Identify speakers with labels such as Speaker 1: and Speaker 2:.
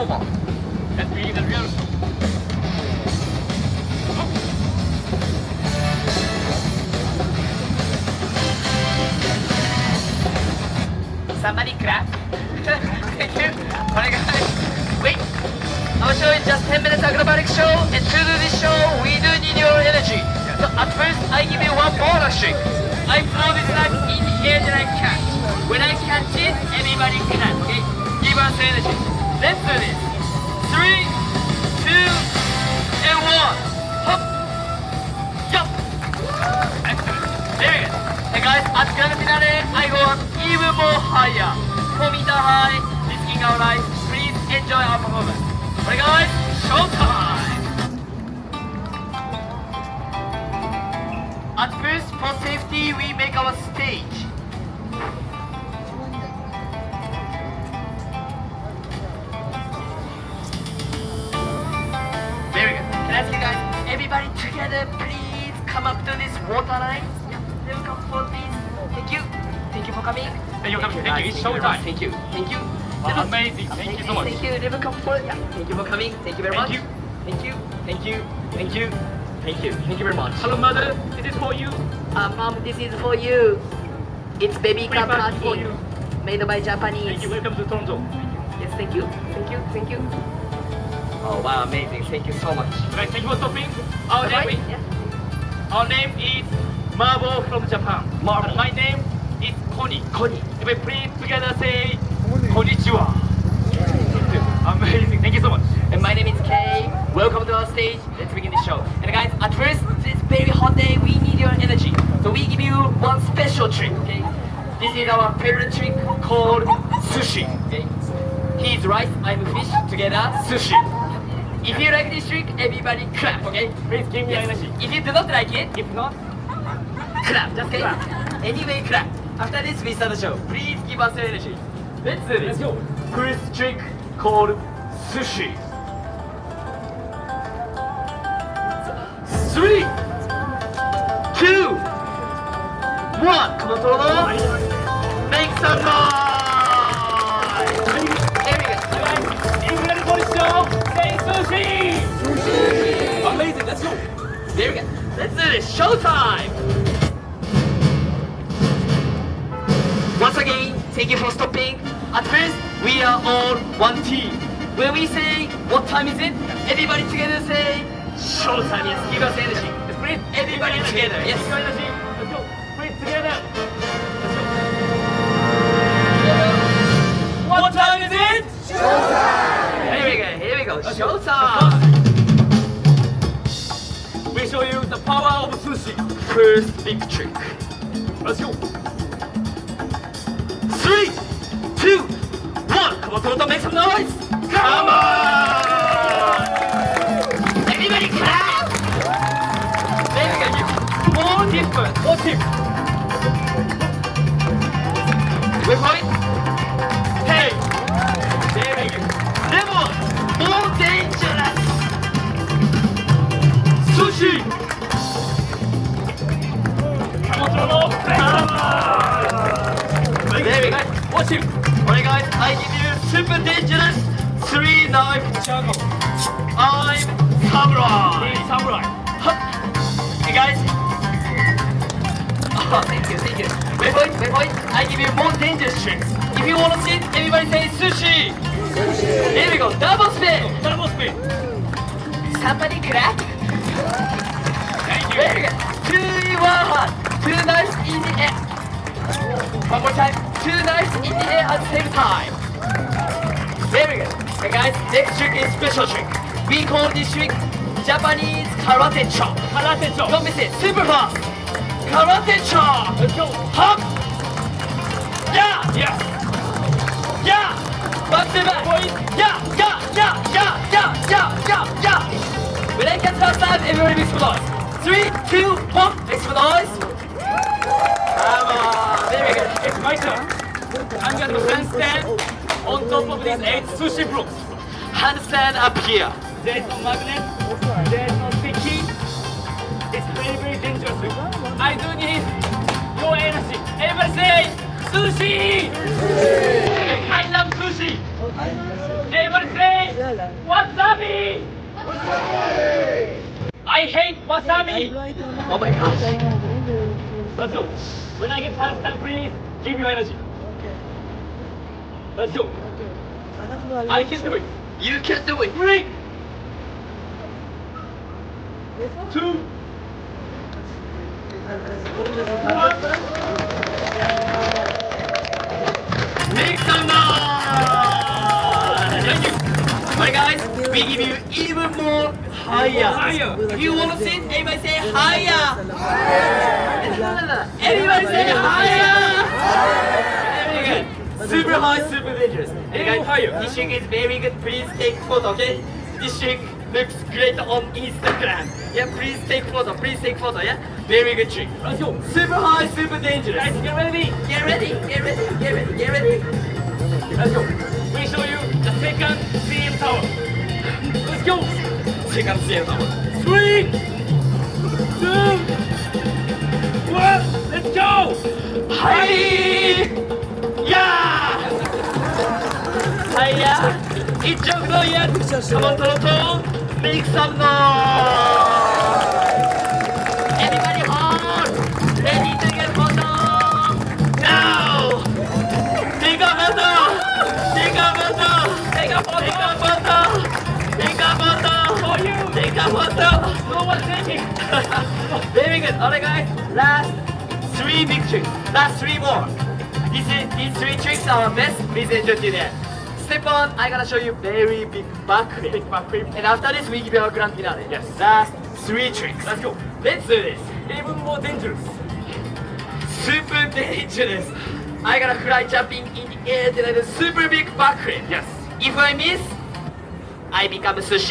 Speaker 1: moment. Let's begin the real show.
Speaker 2: Somebody clap. Thank you. Alright guys, wait. I'll show you just 10 minutes acrobatic show, and to do this show, we do need your energy. So at first, I give you one bonus trick. I throw this knife in the air that I catch. When I catch it, everybody clap, okay? Give us energy. Let's do this. 3, 2, and 1. Hop. Yup. Excellent. Very good. And guys, at the grand finale, I go up even more higher. 4 meter high, risking our life. Please enjoy our performance. Alright guys, showtime! At first, for safety, we make our stage. Very good. Can I ask you guys, everybody together, please come up to this water line. Yeah, welcome for this. Thank you. Thank you for coming.
Speaker 1: Thank you, thank you. It's showtime.
Speaker 2: Thank you. Thank you.
Speaker 1: Wow, amazing. Thank you so much.
Speaker 2: Thank you. Never come forward. Yeah. Thank you for coming. Thank you very much.
Speaker 1: Thank you.
Speaker 2: Thank you.
Speaker 1: Thank you. Thank you.
Speaker 2: Thank you. Thank you very much.
Speaker 1: Hello, mother. This is for you.
Speaker 2: Mom, this is for you. It's baby
Speaker 1: Free
Speaker 2: cup
Speaker 1: party for
Speaker 2: party
Speaker 1: you.
Speaker 2: made by Japanese.
Speaker 1: Thank you. Welcome to Toronto.
Speaker 2: Yes, thank you. Thank you. Thank you. Oh wow, amazing. Thank you so much.
Speaker 1: Right, thank you for stopping. Our
Speaker 2: Alright,
Speaker 1: name,
Speaker 2: yeah.
Speaker 1: our name is Marvel from Japan.
Speaker 2: Marvel.
Speaker 1: And my name is Koni.
Speaker 2: Connie.
Speaker 1: If we please together say Konnichiwa. Amazing. Thank you so much.
Speaker 2: And my name is Kay. Welcome to our stage. Let's begin the show. And guys, at first, this very hot day, we need your energy. So we give you one special trick, okay? This is our favorite trick called sushi, okay? He's rice, I'm fish, together, sushi. If you like this trick, everybody clap, okay?
Speaker 1: Please give me
Speaker 2: Yes.
Speaker 1: energy.
Speaker 2: If you do not like it,
Speaker 1: If not,
Speaker 2: clap, just okay?
Speaker 1: Clap.
Speaker 2: Anyway, clap. After this, we start the show. Please give us your energy. Let's do this.
Speaker 1: let's go.
Speaker 2: First trick called sushi. 3, 2, 1. Come on, Toro. Make some noise. There we go.
Speaker 1: Are you ready for the show? Say sushi. Sushi. Amazing. Let's go.
Speaker 2: There we go. Let's do this. Showtime. Once again, thank you for stopping. At first, we are all one team. When we say, what time is it? Everybody together say, showtime. Yes, give us energy.
Speaker 1: Please,
Speaker 2: Everybody together. Yes.
Speaker 1: Give me energy. Let's go. Please together. What time is it?
Speaker 2: Here we go. Showtime.
Speaker 1: We show you the power of sushi.
Speaker 2: First big trick.
Speaker 1: Let's go.
Speaker 2: 3, 2, 1. Come on, Toto, make some noise. Come on. Everybody clap. There we go. More different.
Speaker 1: More tip.
Speaker 2: Wait for it. Hey.
Speaker 1: There we go.
Speaker 2: Lemon. More dangerous.
Speaker 1: Sushi. Come on, Toronto. Come on.
Speaker 2: There we go.
Speaker 1: Watch him.
Speaker 2: Alright guys, I give you super dangerous 3 knife jungle. I'm samurai.
Speaker 1: He's samurai.
Speaker 2: Hey guys. Oh, thank you. Wait for it. I give you more dangerous tricks. If you want to see it, everybody say sushi. Sushi. Here we go. Double spin.
Speaker 1: Double spin.
Speaker 2: Somebody clap.
Speaker 1: Thank you.
Speaker 2: Very good. 2 in 1. 2 knives in the air. One more time. 2 knives in the air at the same time. Very good. Hey guys, next trick is special trick. We call this trick Japanese karate chop.
Speaker 1: Karate chop.
Speaker 2: Don't miss it. Super fast. Karate chop.
Speaker 1: Let's go.
Speaker 2: Hop. Yeah.
Speaker 1: Yeah.
Speaker 2: Yeah. Back to back.
Speaker 1: Point.
Speaker 2: Yeah. When I catch last time, everybody makes some noise. 3, 2, 1. Make some noise. Come on. Very good.
Speaker 1: It's my turn. I'm going to handstand on top of these 8 sushi blocks.
Speaker 2: Handstand up here.
Speaker 1: There's no magnet. There's no sticky. It's very dangerous. I do need your energy. Everybody say sushi. I love sushi. Everybody say Wasabi! I hate wasabi!
Speaker 2: Oh my gosh.
Speaker 1: Let's go. When I get past that, please give me energy. Let's go. I can do it.
Speaker 2: You can do it.
Speaker 1: 3, 2, 1.
Speaker 2: Make some noise! Thank you. Alright guys, we give you even more higher.
Speaker 1: Higher.
Speaker 2: If you want to sing, everybody say higher. Everybody say higher. Very good. Super high, super dangerous. Hey guys,
Speaker 1: higher.
Speaker 2: this trick is very good. Please take photo, okay? This trick looks great on Instagram. Yeah, please take photo. Please take photo. Yeah, very good trick.
Speaker 1: Let's go.
Speaker 2: Super high, super dangerous.
Speaker 1: Guys, get ready.
Speaker 2: Get ready, get ready, get ready, get ready.
Speaker 1: Let's go. We show you the second CM tower. Let's go.
Speaker 2: Second CM tower.
Speaker 1: 3, 2, 1. Let's go.
Speaker 2: Hi! Yeah! Hiya! It's just not yet. Come on, Toto. Make some noise. Everybody hold. Ready to get photo. Now. Take a photo. Take a photo.
Speaker 1: Take a photo.
Speaker 2: Take a photo. Take a photo.
Speaker 1: For you.
Speaker 2: Take a photo.
Speaker 1: No one's taking.
Speaker 2: Very good. Alright guys, last 3 big tricks. Last 3 more. These 3 tricks are best. Please enjoy today. Step 1, I gotta show you very big back flip.
Speaker 1: Big back flip.
Speaker 2: And after this, we give you a grand finale.
Speaker 1: Yes.
Speaker 2: Last 3 tricks.
Speaker 1: Let's go.
Speaker 2: Let's do this.
Speaker 1: Even more dangerous.
Speaker 2: Super dangerous. I gotta fly jumping in the air to like a super big back flip.
Speaker 1: Yes.
Speaker 2: If I miss, I become sushi.